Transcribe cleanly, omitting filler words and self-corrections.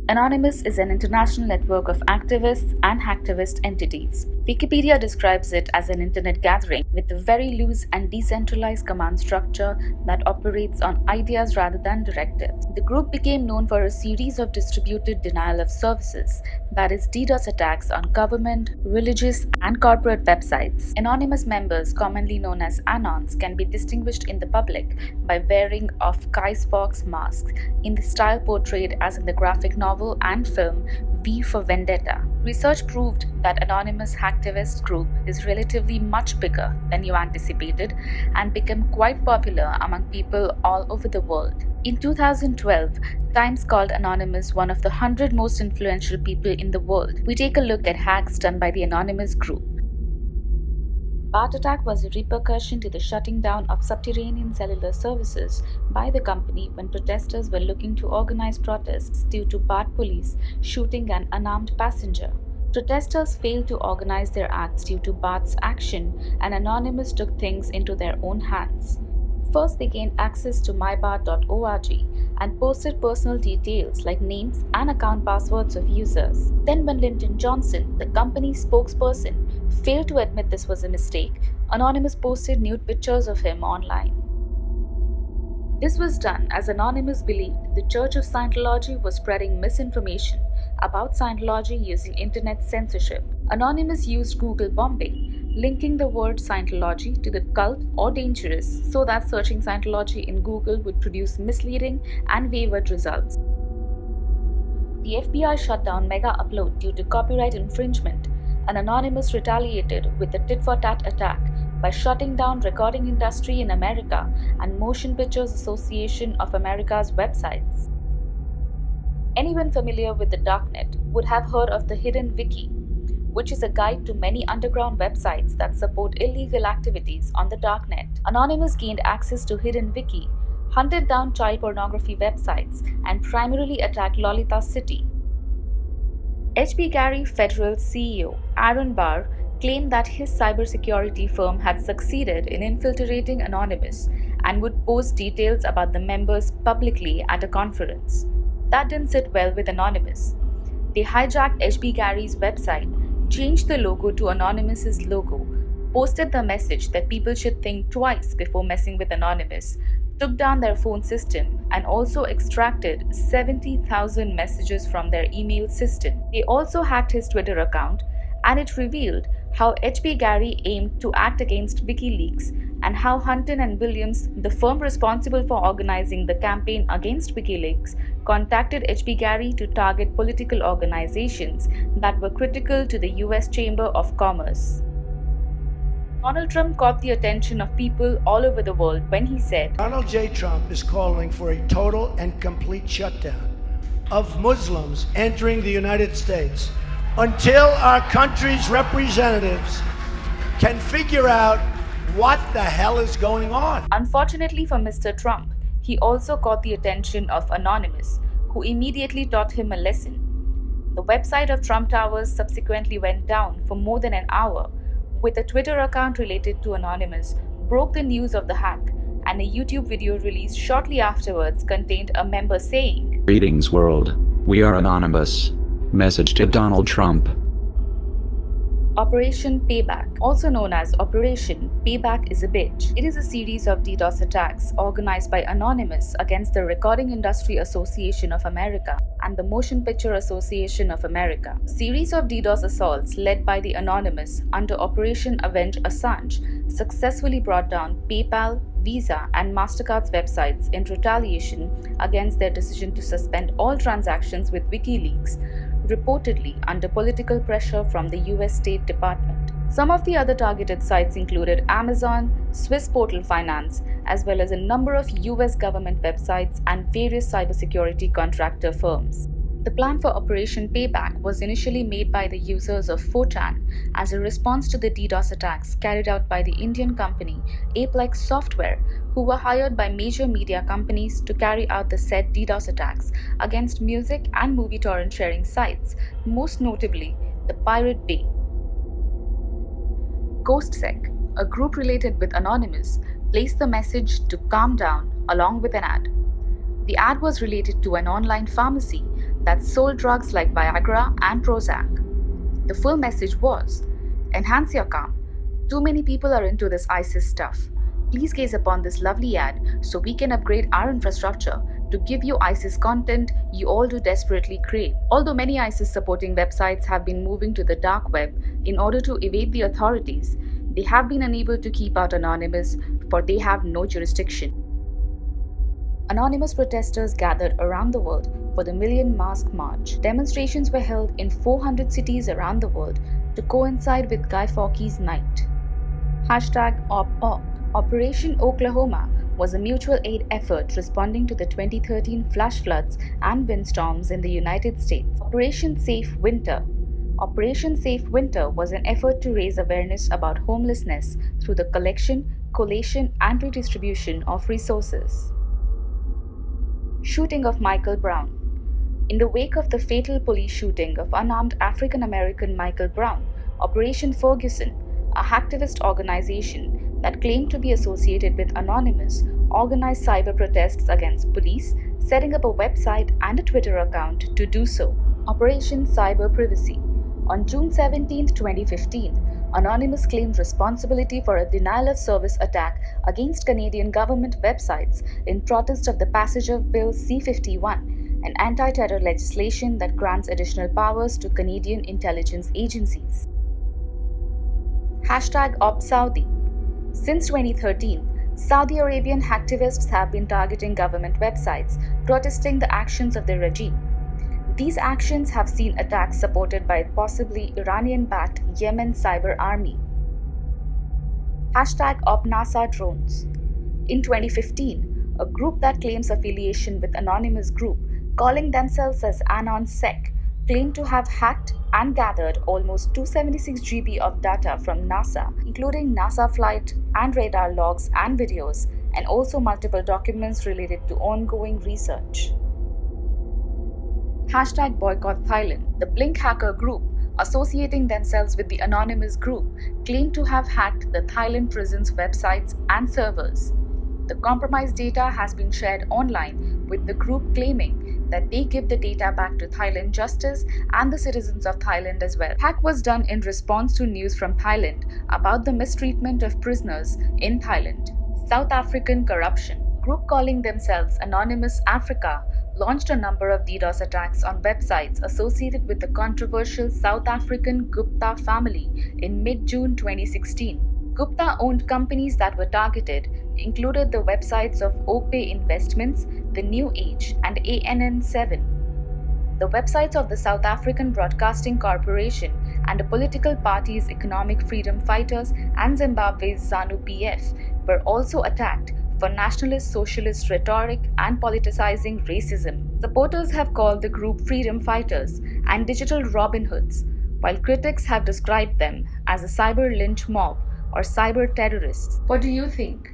Anonymous is an international network of activists and hacktivist entities. Wikipedia describes it as an internet gathering with a very loose and decentralized command structure that operates on ideas rather than directives. The group became known for a series of distributed denial of services, that is, DDoS attacks on government, religious, and corporate websites. Anonymous members, commonly known as Anons, can be distinguished in the public by wearing of Guy Fawkes masks in the style portrayed as in the graphic novel and film V for Vendetta. Research proved that Anonymous hacktivist group is relatively much bigger than you anticipated and became quite popular among people all over the world. In 2012, Times called Anonymous one of the 100 most influential people in the world. We take a look at hacks done by the Anonymous group. BART attack was a repercussion to the shutting down of subterranean cellular services by the company when protesters were looking to organize protests due to BART police shooting an unarmed passenger. Protesters failed to organize their acts due to BART's action, and Anonymous took things into their own hands. First, they gained access to mybart.org and posted personal details like names and account passwords of users. Then, when Lyndon Johnson, the company's spokesperson, failed to admit this was a mistake, Anonymous posted nude pictures of him online. This was done as Anonymous believed the Church of Scientology was spreading misinformation about Scientology using internet censorship. Anonymous used Google bombing, linking the word Scientology to the cult or dangerous so that searching Scientology in Google would produce misleading and wayward results. The FBI shut down Mega Upload due to copyright infringement, and Anonymous retaliated with a tit-for-tat attack by shutting down Recording Industry in America and Motion Pictures Association of America's websites. Anyone familiar with the darknet would have heard of the Hidden Wiki, which is a guide to many underground websites that support illegal activities on the darknet. Anonymous gained access to Hidden Wiki, hunted down child pornography websites, and primarily attacked Lolita City. H.B. Gary Federal CEO Aaron Barr claimed that his cybersecurity firm had succeeded in infiltrating Anonymous and would post details about the members publicly at a conference. That didn't sit well with Anonymous. They hijacked H.B. Gary's website, changed the logo to Anonymous's logo, posted the message that people should think twice before messing with Anonymous, took down their phone system, and also extracted 70,000 messages from their email system. They also hacked his Twitter account, and it revealed how H.B. Gary aimed to act against WikiLeaks and how Hunton and Williams, the firm responsible for organizing the campaign against WikiLeaks, contacted H.B. Gary to target political organizations that were critical to the U.S. Chamber of Commerce. Donald Trump caught the attention of people all over the world when he said, Donald J. Trump is calling for a total and complete shutdown of Muslims entering the United States until our country's representatives can figure out what the hell is going on. Unfortunately for Mr. Trump, he also caught the attention of Anonymous, who immediately taught him a lesson. The website of Trump Towers subsequently went down for more than an hour, with a Twitter account related to Anonymous broke the news of the hack, and a YouTube video released shortly afterwards contained a member saying, "Greetings world, we are Anonymous. Message to Donald Trump. Operation Payback, also known as Operation Payback is a Bitch. It is a series of DDoS attacks organized by Anonymous against the Recording Industry Association of America and the Motion Picture Association of America. A series of DDoS assaults led by the Anonymous under Operation Avenge Assange successfully brought down PayPal, Visa, and MasterCard's websites in retaliation against their decision to suspend all transactions with WikiLeaks, reportedly under political pressure from the US State Department. Some of the other targeted sites included Amazon, Swiss Portal Finance, as well as a number of US government websites and various cybersecurity contractor firms. The plan for Operation Payback was initially made by the users of 4chan as a response to the DDoS attacks carried out by the Indian company Aplex Software, who were hired by major media companies to carry out the said DDoS attacks against music and movie torrent sharing sites, most notably the Pirate Bay. GhostSec, a group related with Anonymous, placed the message to calm down along with an ad. The ad was related to an online pharmacy that sold drugs like Viagra and Prozac. The full message was, "Enhance your calm. Too many people are into this ISIS stuff. Please gaze upon this lovely ad so we can upgrade our infrastructure to give you ISIS content you all do desperately crave." Although many ISIS supporting websites have been moving to the dark web in order to evade the authorities, they have been unable to keep out Anonymous, for they have no jurisdiction. Anonymous protesters gathered around the world for the Million Mask March. Demonstrations were held in 400 cities around the world to coincide with Guy Fawkes' night. #OpOk. Operation Oklahoma was a mutual aid effort responding to the 2013 flash floods and windstorms in the United States. Operation Safe Winter. Operation Safe Winter was an effort to raise awareness about homelessness through the collection, collation, and redistribution of resources. Shooting of Michael Brown. In the wake of the fatal police shooting of unarmed African American Michael Brown, Operation Ferguson, a hacktivist organization that claimed to be associated with Anonymous, organized cyber protests against police, setting up a website and a Twitter account to do so. Operation Cyber Privacy. On June 17, 2015, Anonymous claimed responsibility for a denial-of-service attack against Canadian government websites in protest of the passage of Bill C-51, an anti-terror legislation that grants additional powers to Canadian intelligence agencies. #OpSaudi. Since 2013, Saudi Arabian hacktivists have been targeting government websites, protesting the actions of the regime. These actions have seen attacks supported by possibly Iranian-backed Yemen cyber army. #OpNASA drones. In 2015, a group that claims affiliation with Anonymous Group, calling themselves as AnonSec, claimed to have hacked and gathered almost 276 GB of data from NASA, including NASA flight and radar logs and videos, and also multiple documents related to ongoing research. #Boycott Thailand. The Blink hacker group, associating themselves with the Anonymous Group, claimed to have hacked the Thailand prison's websites and servers. The compromised data has been shared online, with the group claiming that they give the data back to Thailand justice and the citizens of Thailand as well. Hack was done in response to news from Thailand about the mistreatment of prisoners in Thailand. South African corruption. Group calling themselves Anonymous Africa launched a number of DDoS attacks on websites associated with the controversial South African Gupta family in mid-June 2016. Gupta-owned companies that were targeted included the websites of Oakbay Investments, The New Age, and ANN7. The websites of the South African Broadcasting Corporation and the political party's Economic Freedom Fighters and Zimbabwe's ZANU-PF were also attacked for nationalist socialist rhetoric and politicizing racism. Supporters have called the group freedom fighters and digital Robin Hoods, while critics have described them as a cyber lynch mob or cyber terrorists. What do you think?